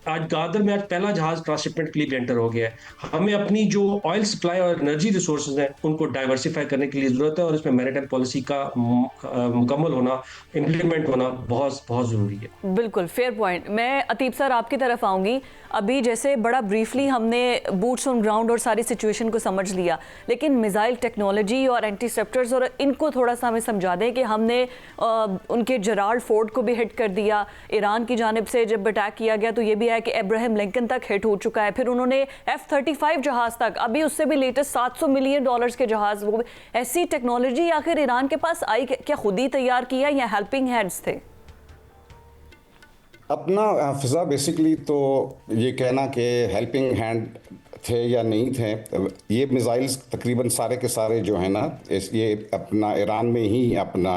आज गादर में आज पहला जहाज ट्रांसशिपमेंट के लिए एंटर हो गया है। हमें अपनी जो ऑयल सप्लाई और एनर्जी रिसोर्सेज हैं उनको डाइवर्सिफाई करने के लिए जरूरत है, और इसमें मैरिटाइम पॉलिसी का मुकम्मल होना, इम्प्लीमेंट होना बहुत बहुत जरूरी है। बिल्कुल फेयर पॉइंट। मैं अतीब सर आपकी तरफ आऊंगी। अभी जैसे बड़ा ब्रीफली हमने बूट्स ऑन ग्राउंड और सारी सिचुएशन को समझ लिया, लेकिन मिसाइल टेक्नोलॉजी और एंटीसेप्टर्स और इनको थोड़ा सा हमें समझा दें कि हमने उनके जेराल्ड फोर्ट को भी हिट कर दिया। ईरान की जानिब से जब अटैक किया गया तो ये भी है कि अब्राहम लिंकन तक हिट हो चुका है, फिर उन्होंने F-35 जहाज तक, अभी उससे भी लेटेस्ट $700 मिलियन के जहाज, वो ऐसी टेक्नोलॉजी आखिर ईरान के पास आई क्या खुद ही तैयार किया या हेल्पिंग हैंड्स थे? अपना फिजा बेसिकली तो ये कहना कि हेल्पिंग हैंड थे या नहीं थे, ये मिसाइल्स तकरीबन सारे के सारे जो है ना ये अपना ईरान में ही अपना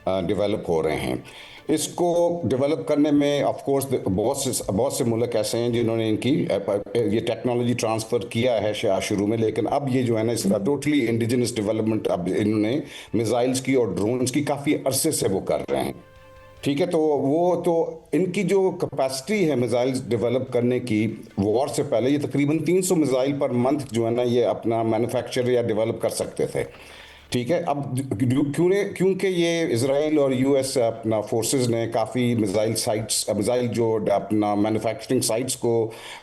डेवलप हो रहे हैं। इसको डेवलप करने में ऑफ कोर्स बहुत से मुल्क ऐसे हैं जिन्होंने इनकी ये टेक्नोलॉजी ट्रांसफ़र किया है शुरू में, लेकिन अब ये जो है ना इसका टोटली इंडिजिनस डेवलपमेंट अब इन्होंने मिसाइल्स की और ड्रोन्स की काफ़ी अरसे से वो कर रहे हैं। ठीक है, तो वो तो इनकी जो कैपेसिटी है मिसाइल्स डेवलप करने की, वॉर से पहले ये तकरीबन 300 मिसाइल पर मंथ जो है ना ये अपना मैन्युफैक्चर या डेवलप कर सकते थे। ठीक है, अब क्योंकि ये इजराइल और यूएस अपना फोर्सेस ने काफ़ी मिसाइल जो अपना मैन्युफैक्चरिंग साइट्स को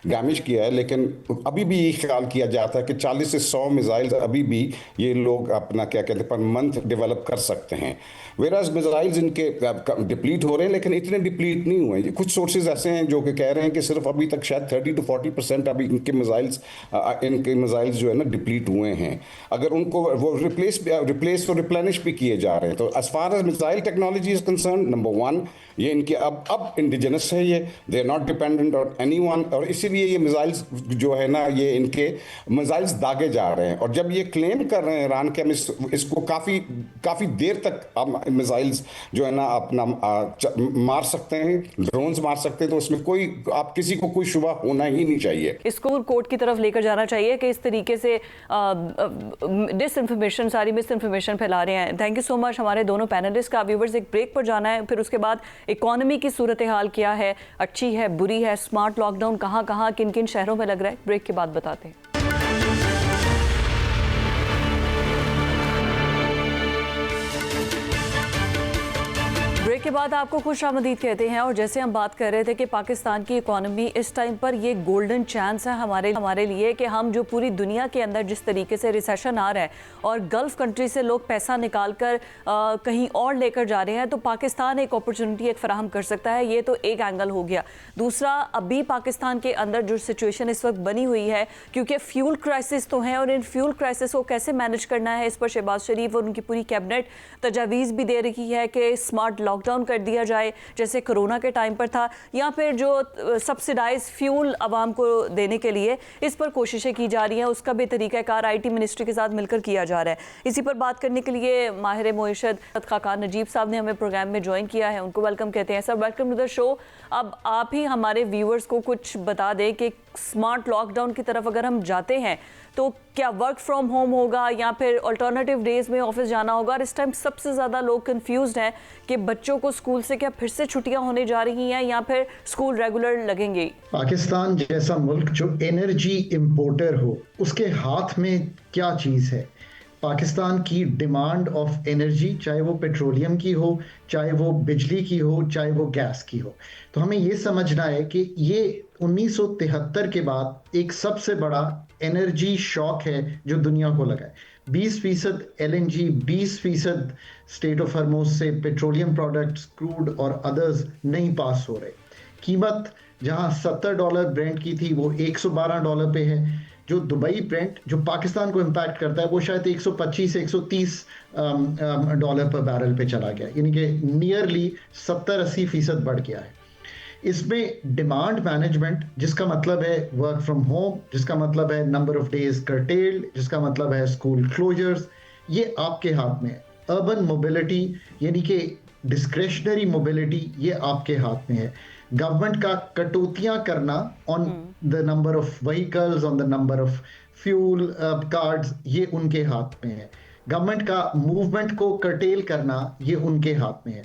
डैमेज किया है, लेकिन अभी भी ये ख्याल किया जाता है कि 40 से 100 मिसाइल्स अभी भी ये लोग अपना क्या कहते हैं पर मंथ डेवलप कर सकते हैं। वेराज मिसाइल्स इनके डिप्लीट हो रहे हैं, लेकिन इतने डिप्लीट नहीं हुए। कुछ सोर्सेज ऐसे हैं जो कि कह रहे हैं कि सिर्फ अभी तक शायद 30 to 40% अभी इनके मिसाइल्स जो है ना डिप्लीट हुए हैं। अगर उनको वो रिप्लेस और रिप्लेनिश भी किए जा रहे हैं। तो as far as missile technology is concern, number 1 ये इनके अब इंडिजिनस है, ये they are not dependent on anyone, और इसीलिए ये मिसाइल्स जो है ना ये इनके मिसाइल्स दागे जा रहे हैं। और जब ये क्लेम कर रहे हैं ईरान के हम इसको काफ़ी देर तक मिसाइल्स जो है ना अपना मार सकते हैं, ड्रोन्स मार सकते हैं, तो उसमें आप किसी को कोई शुबा होना ही नहीं चाहिए। इसको कोर्ट की तरफ लेकर जाना चाहिए कि इस तरीके से डिसइंफॉर्मेशन, सारी मिसइंफॉर्मेशन फैला रहे हैं। थैंक यू सो मच हमारे दोनों पैनलिस्ट का। व्यूवर्स, एक ब्रेक पर जाना है, फिर उसके बाद इकोनॉमी की सूरत हाल क्या है, अच्छी है, बुरी है, स्मार्ट लॉकडाउन कहाँ कहाँ किन किन शहरों में लग रहा है, ब्रेक के बाद बताते हैं। ब्रेक के बाद आपको खुशामदीद कहते हैं। और जैसे हम बात कर रहे थे कि पाकिस्तान की इकोनॉमी इस टाइम पर ये गोल्डन चांस है हमारे लिए कि हम जो पूरी दुनिया के अंदर जिस तरीके से रिसेशन आ रहा है और गल्फ कंट्री से लोग पैसा निकाल कर कहीं और लेकर जा रहे हैं, तो पाकिस्तान एक अपॉर्चुनिटी फराहम कर सकता है। ये तो एक एंगल हो गया। दूसरा, अभी पाकिस्तान के अंदर जो सिचुएशन इस वक्त बनी हुई है, क्योंकि फ्यूल क्राइसिस तो हैं और इन फ्यूल क्राइसिस को कैसे मैनेज करना है, इस पर शहबाज शरीफ और उनकी पूरी कैबिनेट तजावीज़ भी दे रही है कि स्मार्ट लॉकडाउन कर दिया जाए जैसे कोरोना के टाइम पर था, या फिर जो सब्सिडाइज फ्यूल आवाम को देने के लिए इस पर कोशिशें की जा रही हैं, उसका भी तरीक़ाकार IT मिनिस्ट्री के साथ मिलकर किया जा रहा है। इसी पर बात करने के लिए माहिर मुइशत खाकान नजीब साहब ने हमें प्रोग्राम में ज्वाइन किया है, उनको वेलकम कहते हैं। Sir, welcome to the show. अब आप ही हमारे व्यूअर्स को कुछ बता दें कि स्मार्ट लॉकडाउन की तरफ अगर हम जाते हैं तो क्या वर्क फ्रॉम होम होगा या फिर अल्टरनेटिव डेज में ऑफिस जाना होगा? और इस टाइम सबसे ज़्यादा लोग कंफ्यूज्ड हैं कि बच्चों को स्कूल से क्या फिर से छुट्टियां होने जा रही हैं या फिर स्कूल रेगुलर लगेंगे? पाकिस्तान जैसा मुल्क जो एनर्जी इंपोर्टर हो, उसके हाथ में क्या चीज़ है? पाकिस्तान की डिमांड ऑफ एनर्जी, चाहे वो पेट्रोलियम की हो, चाहे वो बिजली की हो, चाहे वो गैस की हो, तो हमें ये समझना है कि ये 1973 के बाद एक सबसे बड़ा एनर्जी शॉक है जो दुनिया को लगा है। 20% LNG, 20% स्टेट ऑफ हॉर्मुज से पेट्रोलियम प्रोडक्ट्स, क्रूड और अदर्स नहीं पास हो रहे। कीमत जहां $70 ब्रेंट की थी वो $112 पे है। जो दुबई ब्रेंट जो पाकिस्तान को इम्पैक्ट करता है वो शायद 125 से 130 डॉलर पर बैरल पे चला गया, यानी कि नियरली 70-80% बढ़ गया है। इसमें डिमांड मैनेजमेंट, जिसका मतलब है वर्क फ्रॉम होम, जिसका मतलब है नंबर ऑफ डेज कर्टेल्ड, जिसका मतलब है स्कूल क्लोजर्स, ये आपके हाथ में है। अर्बन मोबिलिटी यानी कि डिस्क्रेशनरी मोबिलिटी, ये आपके हाथ में है। गवर्नमेंट का कटौतियां करना on the number of vehicles, on the number of fuel cards, ये उनके हाथ में है। गवर्नमेंट का मूवमेंट को कर्टेल करना, ये उनके हाथ में है।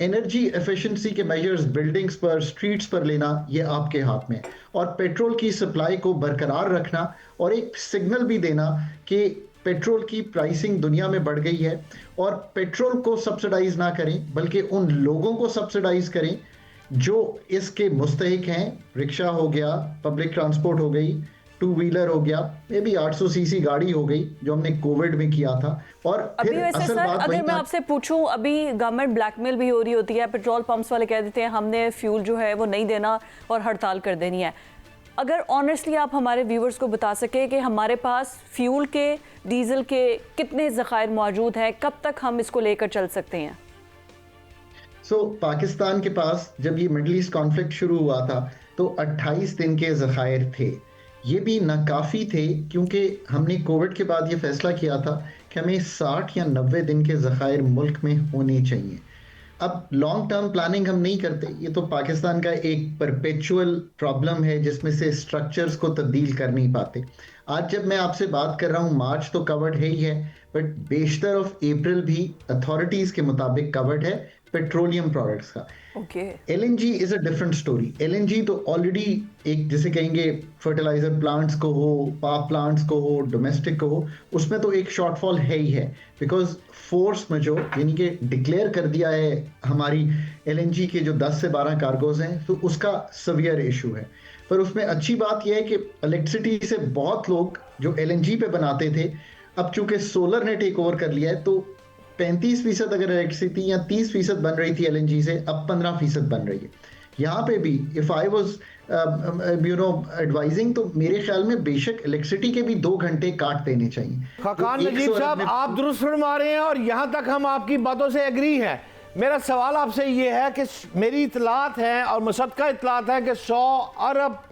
एनर्जी एफिशिएंसी के मेजर्स बिल्डिंग्स पर, स्ट्रीट्स पर लेना, ये आपके हाथ में है। और पेट्रोल की सप्लाई को बरकरार रखना और एक सिग्नल भी देना कि पेट्रोल की प्राइसिंग दुनिया में बढ़ गई है और पेट्रोल को सब्सिडाइज ना करें बल्कि उन लोगों को सब्सिडाइज करें जो इसके मुस्तहिक हैं। रिक्शा हो गया, पब्लिक ट्रांसपोर्ट हो गई, टू व्हीलर हो गया, मे बी 800 सीसी गाड़ी हो गई जो हमने कोविड में किया था। और अभी फिर वैसे असल सर बात अगर मैं आपसे पूछूं, अभी गवर्नमेंट ब्लैकमेल भी हो रही होती है, पेट्रोल पंप्स वाले कह देते हैं हमने फ्यूल जो है वो नहीं देना और हड़ताल कर देनी है। अगर ऑनेस्टली आप हमारे व्यूवर्स को बता सके कि हमारे पास फ्यूल के, डीजल के कितने ज़खायर मौजूद हैं, कब तक हम इसको लेकर चल सकते हैं? पाकिस्तान के पास जब ये मिडल ईस्ट कॉन्फ्लिक्ट शुरू हुआ था तो 28 दिन के ज़खायर थे। ये भी नाकाफ़ी थे क्योंकि हमने कोविड के बाद ये फैसला किया था कि हमें 60 या 90 दिन के ज़खायर मुल्क में होने चाहिए। अब लॉन्ग टर्म प्लानिंग हम नहीं करते, ये तो पाकिस्तान का एक परपेचुअल प्रॉब्लम है जिसमें से स्ट्रक्चर्स को तब्दील कर नहीं पाते। आज जब मैं आपसे बात कर रहा हूँ, मार्च तो कवर्ड है ही है, बट बेशतर ऑफ अप्रैल भी अथॉरिटीज़ के मुताबिक कवर्ड है पेट्रोलियम प्रोडक्ट्स का। LNG is a different story. LNG तो ऑलरेडी एक, जैसे कहेंगे फर्टिलाइजर प्लांट्स को हो, पावर प्लांट्स को हो, डोमेस्टिक को हो, उसमें तो एक शॉर्टफॉल है ही है, बिकॉज फोर्स में जो यानी कि डिक्लेयर कर दिया है हमारी LNG के जो 10 से 12 कार्गोज हैं, तो उसका सवियर इशू है। पर उसमें अच्छी बात यह है कि इलेक्ट्रिसिटी से बहुत लोग जो LNG पे बनाते थे, अब चूंकि सोलर ने टेक ओवर कर लिया है, तो 35% अगर इलेक्ट्रिसिटी या 30% बन रही थी LNG से, अब 15% बन रही है। यहाँ पे भी इफ आई वाज एडवाइजिंग, तो मेरे ख्याल में बेशक इलेक्ट्रिसिटी के भी 2 घंटे काट देने चाहिए। खाकान नजीब साहब, आप दुरुस्त फरमा रहे हैं और यहाँ तक हम आपकी बातों से एग्री हैं। मेरा सवाल आपसे ये है कि मेरी इतलात है और मुसद्दका इतलात है कि $100 अरब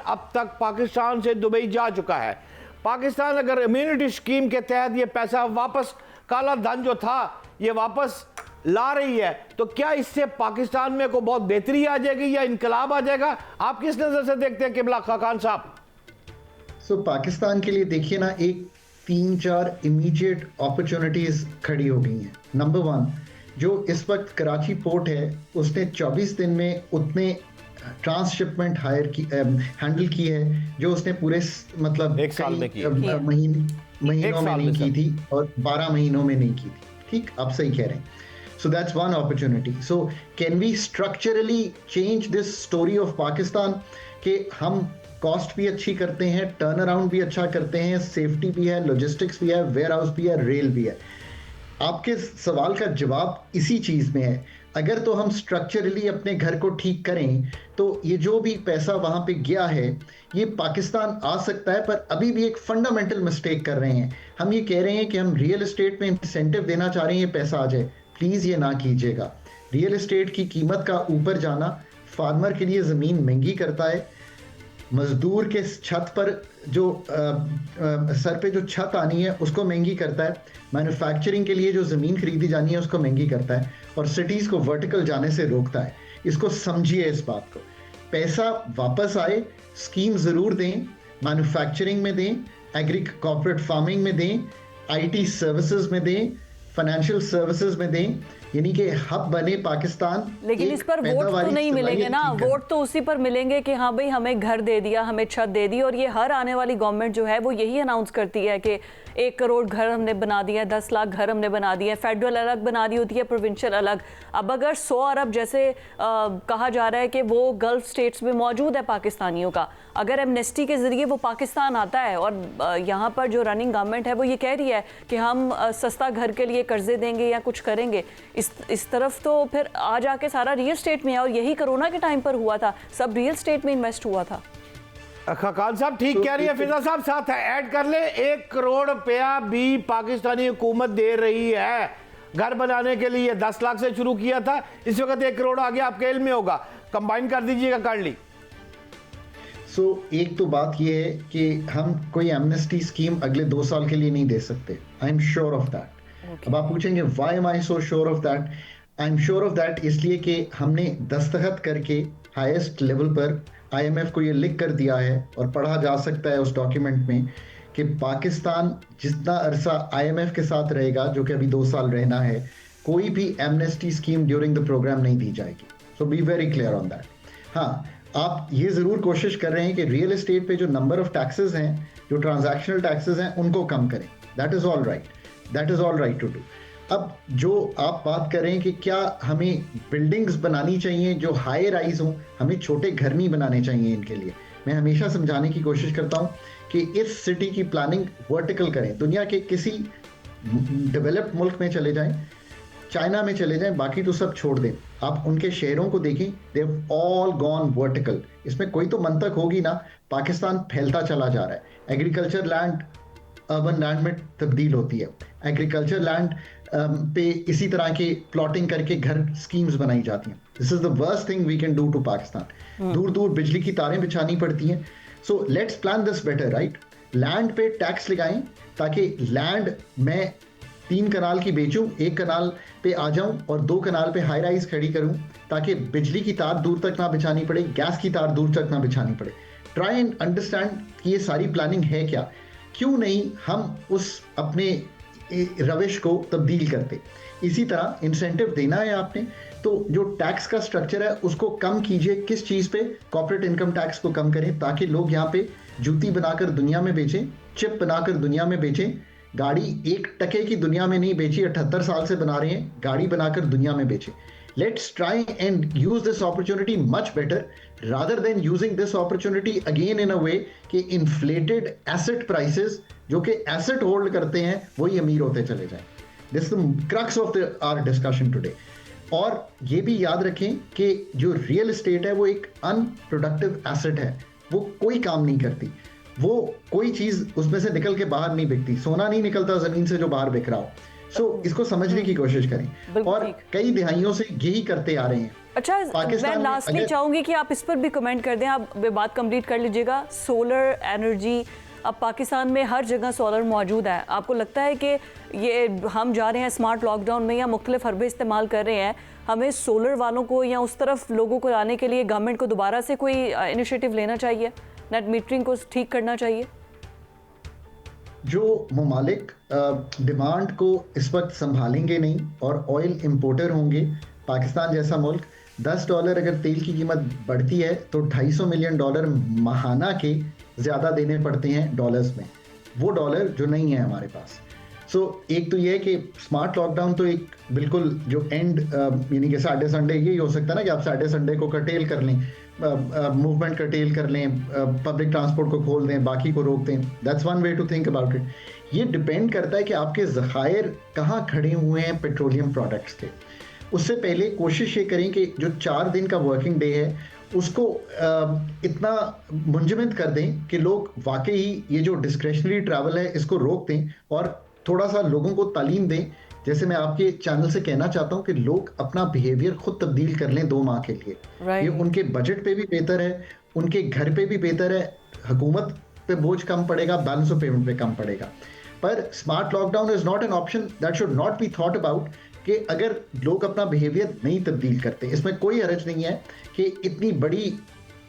अब तक पाकिस्तान से दुबई जा चुका है। पाकिस्तान अगर इम्यूनिटी स्कीम के तहत ये पैसा वापस, काला धन जो था, ये वापस ला रही है, तो क्या इससे पाकिस्तान में को बहुत बेहतरी आ जाएगी या इनकलाब आ जाएगा? आप किस नजर से देखते हैं किबला खाकान साहब? पाकिस्तान के लिए देखिए ना, एक 3-4 इमीडिएट अपॉर्चुनिटीज खड़ी हो गई हैं। नंबर 1, जो इस वक्त कराची पोर्ट है, उसने 24 दिन में उतने ट्रांसशिपमेंट हैंडल की है जो उसने पूरे मतलब एक साल में की, महीनों में नहीं की थी और 12 महीनों में नहीं की थी। ठीक, आप सही कह रहे हैं। So that's one opportunity. So can we structurally change this story of Pakistan कि हम कॉस्ट भी अच्छी करते हैं, टर्न अराउंड भी अच्छा करते हैं, सेफ्टी भी है, लॉजिस्टिक्स भी है, वेयर हाउस भी है, रेल भी है। आपके सवाल का जवाब इसी चीज़ में है। अगर तो हम स्ट्रक्चरली अपने घर को ठीक करें तो ये जो भी पैसा वहाँ पे गया है, ये पाकिस्तान आ सकता है। पर अभी भी एक फंडामेंटल मिस्टेक कर रहे हैं। हम ये कह रहे हैं कि हम रियल एस्टेट में इंसेंटिव देना चाह रहे हैं, ये पैसा आ जाए। प्लीज़ ये ना कीजिएगा। रियल एस्टेट की कीमत का ऊपर जाना फार्मर के लिए ज़मीन महंगी करता है, मजदूर के छत पर जो सर पे जो छत आनी है उसको महंगी करता है, मैन्युफैक्चरिंग के लिए जो ज़मीन खरीदी जानी है उसको महंगी करता है, और सिटीज़ को वर्टिकल जाने से रोकता है। इसको समझिए इस बात को। पैसा वापस आए, स्कीम ज़रूर दें, मैन्युफैक्चरिंग में दें, एग्री कॉर्पोरेट फार्मिंग में दें, आईटी सर्विसेज में दें, फाइनेंशियल सर्विसेज में दें, यानी कि हब बने पाकिस्तान। लेकिन इस पर वोट तो नहीं मिलेंगे ना, वोट तो उसी पर मिलेंगे कि हाँ भाई हमें घर दे दिया, हमें छत दे दी, और ये हर आने वाली गवर्नमेंट जो है वो यही अनाउंस करती है कि 1 करोड़ घर हमने बना दिए, 10 लाख घर हमने बना दिए, फेडरल अलग बना दी होती है, प्रोविंशियल अलग। अब अगर 100 अरब जैसे कहा जा रहा है कि वो गल्फ स्टेट्स में मौजूद है पाकिस्तानियों का, अगर एमनेस्टी के जरिए वो पाकिस्तान आता है और यहाँ पर जो रनिंग गवर्नमेंट है वो ये कह रही है कि हम सस्ता घर के लिए कर्जे देंगे या कुछ करेंगे, इस तरफ तो फिर आ जाके सारा रियल स्टेट में है, और यही कोरोना के टाइम पर हुआ था, सब रियल स्टेट में इन्वेस्ट हुआ था। खान साहब ठीक कह रही है, फिजा साहब साथ है ऐड कर ले, 1 करोड़ रुपया भी पाकिस्तानी हुकूमत दे रही है घर बनाने के लिए। 10 लाख से शुरू किया था, इस वक्त 1 करोड़ आगे आपके इल्म में होगा, कंबाइन कर दीजिएगा काइंडली। एक तो बात यह है कि हम कोई एमनेस्टी स्कीम अगले 2 साल के लिए नहीं दे सकते, I am sure of that. अब आप पूछेंगे why am I so sure of that? I am sure of that इसलिए कि हमने दस्तखत करके हाईएस्ट लेवल पर IMF को ये लिख कर दिया है, और पढ़ा जा सकता है उस डॉक्यूमेंट में, कि पाकिस्तान जितना अरसा IMF के साथ रहेगा, जो कि अभी 2 साल रहना है, कोई भी amnesty scheme during the programme नहीं दी जाएगी। So be very clear on that. हाँ, आप ये ज़रूर कोशिश कर रहे हैं कि रियल एस्टेट पे जो नंबर ऑफ टैक्सेस हैं, जो ट्रांजैक्शनल टैक्सेस हैं, उनको कम करें। That is all right, that is all right to do. अब जो आप बात कर रहे हैं कि क्या हमें बिल्डिंग्स बनानी चाहिए जो हाई राइज हों, हमें छोटे घर नहीं बनाने चाहिए इनके लिए, मैं हमेशा समझाने की कोशिश करता हूं कि इस सिटी की प्लानिंग वर्टिकल करें। दुनिया के किसी डेवलप्ड मुल्क में चले जाएं, चाइना में चले जाएं, बाकी तो सब छोड़ दें, आप उनके शहरों को देखें, they have all gone vertical. इसमें कोई तो मंतक होगी ना, पाकिस्तान फैलता चला जा रहा है, एग्रीकल्चर लैंड अर्बन लैंड में तब्दील होती है, एग्रीकल्चर लैंड पे इसी तरह के प्लॉटिंग करके घर स्कीम्स बनाई जाती हैं। This is the worst thing we can do to Pakistan. दूर दूर बिजली की तारें बिछानी पड़ती हैं। So let's plan this better, right? Land पे टैक्स लगाएं ताकि लैंड मैं 3 कनाल की बेचूं, 1 कनाल पे आ जाऊं और 2 कनाल पे हाई राइज खड़ी करूं, ताकि बिजली की तार दूर तक ना बिछानी पड़े, गैस की तार दूर तक ना बिछानी पड़े। ट्राई एंड अंडरस्टैंड कि ये सारी प्लानिंग है क्या। क्यों नहीं हम उस अपने रविश को तब्दील करते। इसी तरह इंसेंटिव देना है आपने, तो जो टैक्स का स्ट्रक्चर है उसको कम कीजिए। किस चीज़ पे? कॉर्पोरेट इनकम टैक्स को कम करें ताकि लोग यहाँ पे जूती बनाकर दुनिया में बेचें, चिप बनाकर दुनिया में बेचें, गाड़ी 1 टके की दुनिया में नहीं बेची, 78 साल से बना रहे हैं, गाड़ी बनाकर दुनिया में बेचें। Let's try and use this opportunity much better rather than using this opportunity again in a way कि inflated asset prices जो कि asset hold करते हैं वही अमीर होते चले जाएं। This is the crux of our discussion today। और ये भी याद रखें कि जो real estate है वो एक unproductive asset है, वो कोई काम नहीं करती, वो कोई चीज़ उसमें से निकल के बाहर नहीं बिकती, सोना नहीं निकलता ज़मीन से जो बाहर बिक रहा हो। इसको समझने की कोशिश करें, और कई दिहाइयों से यही करते आ रहे हैं। अच्छा, मैं लास्टली चाहूंगी कि आप इस पर भी कमेंट कर दें, आप बात कंप्लीट कर लीजिएगा। सोलर एनर्जी, अब पाकिस्तान में हर जगह सोलर मौजूद है, आपको लगता है कि ये हम जा रहे हैं स्मार्ट लॉकडाउन में या मुख्तलिफ हरबे इस्तेमाल कर रहे हैं, हमें सोलर वालों को या उस तरफ लोगों को लाने के लिए गवर्नमेंट को दोबारा से कोई इनिशिएटिव लेना चाहिए, नेट मीटरिंग को ठीक करना चाहिए? जो ममालिक डिमांड को इस वक्त संभालेंगे नहीं और ऑयल इंपोर्टर होंगे, पाकिस्तान जैसा मुल्क, $10 अगर तेल की कीमत बढ़ती है तो $250 मिलियन माहाना के ज़्यादा देने पड़ते हैं डॉलर्स में, वो डॉलर जो नहीं है हमारे पास। एक तो ये है कि स्मार्ट लॉकडाउन तो एक बिल्कुल जो एंड यानी कि सैटरडे संडे यही हो सकता है ना कि आप सैटरडे संडे को कर्टेल कर लें, मूवमेंट कर्टेल कर लें, पब्लिक ट्रांसपोर्ट को खोल दें, बाकी को रोक दें। That's one way to think about it. ये डिपेंड करता है कि आपके ज़खायर कहाँ खड़े हुए हैं पेट्रोलियम प्रोडक्ट्स के। उससे पहले कोशिश ये करें कि जो 4 दिन का वर्किंग डे है उसको इतना मुंजमद कर दें कि लोग वाकई ये जो डिस्क्रेशनरी ट्रैवल है इसको रोक दें, और थोड़ा सा लोगों को तालीम दें। जैसे मैं आपके चैनल से कहना चाहता हूं कि लोग अपना बिहेवियर खुद तब्दील कर लें 2 माह के लिए। ये उनके बजट पे भी बेहतर है, उनके घर पे भी बेहतर है, हुकूमत पे बोझ कम पड़ेगा, बैलेंस ऑफ पेमेंट पे कम पड़ेगा। पर smart lockdown is not an option that should not be thought about कि अगर लोग अपना बिहेवियर नहीं तब्दील करते। इसमें कोई हर्ज नहीं है कि इतनी बड़ी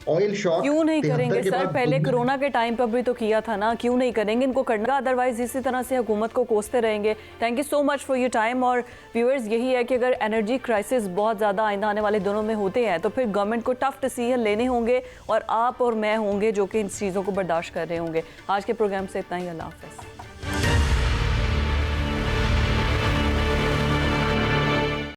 ऑयल शॉक क्यों नहीं करेंगे सर? पहले कोरोना के टाइम पर भी तो किया था ना, क्यों नहीं करेंगे? इनको करना, अदरवाइज इसी तरह से हुकूमत को कोसते रहेंगे। Thank you so much for your time. और व्यूअर्स, यही है कि अगर एनर्जी क्राइसिस बहुत ज़्यादा आइंदा आने वाले दिनों में होते हैं तो फिर गवर्नमेंट को टफ डिसीजन लेने होंगे और आप और मैं होंगे जो कि इन चीज़ों को बर्दाश्त कर रहे होंगे। आज के प्रोग्राम से इतना ही। अल्लाह हाफ़िज़।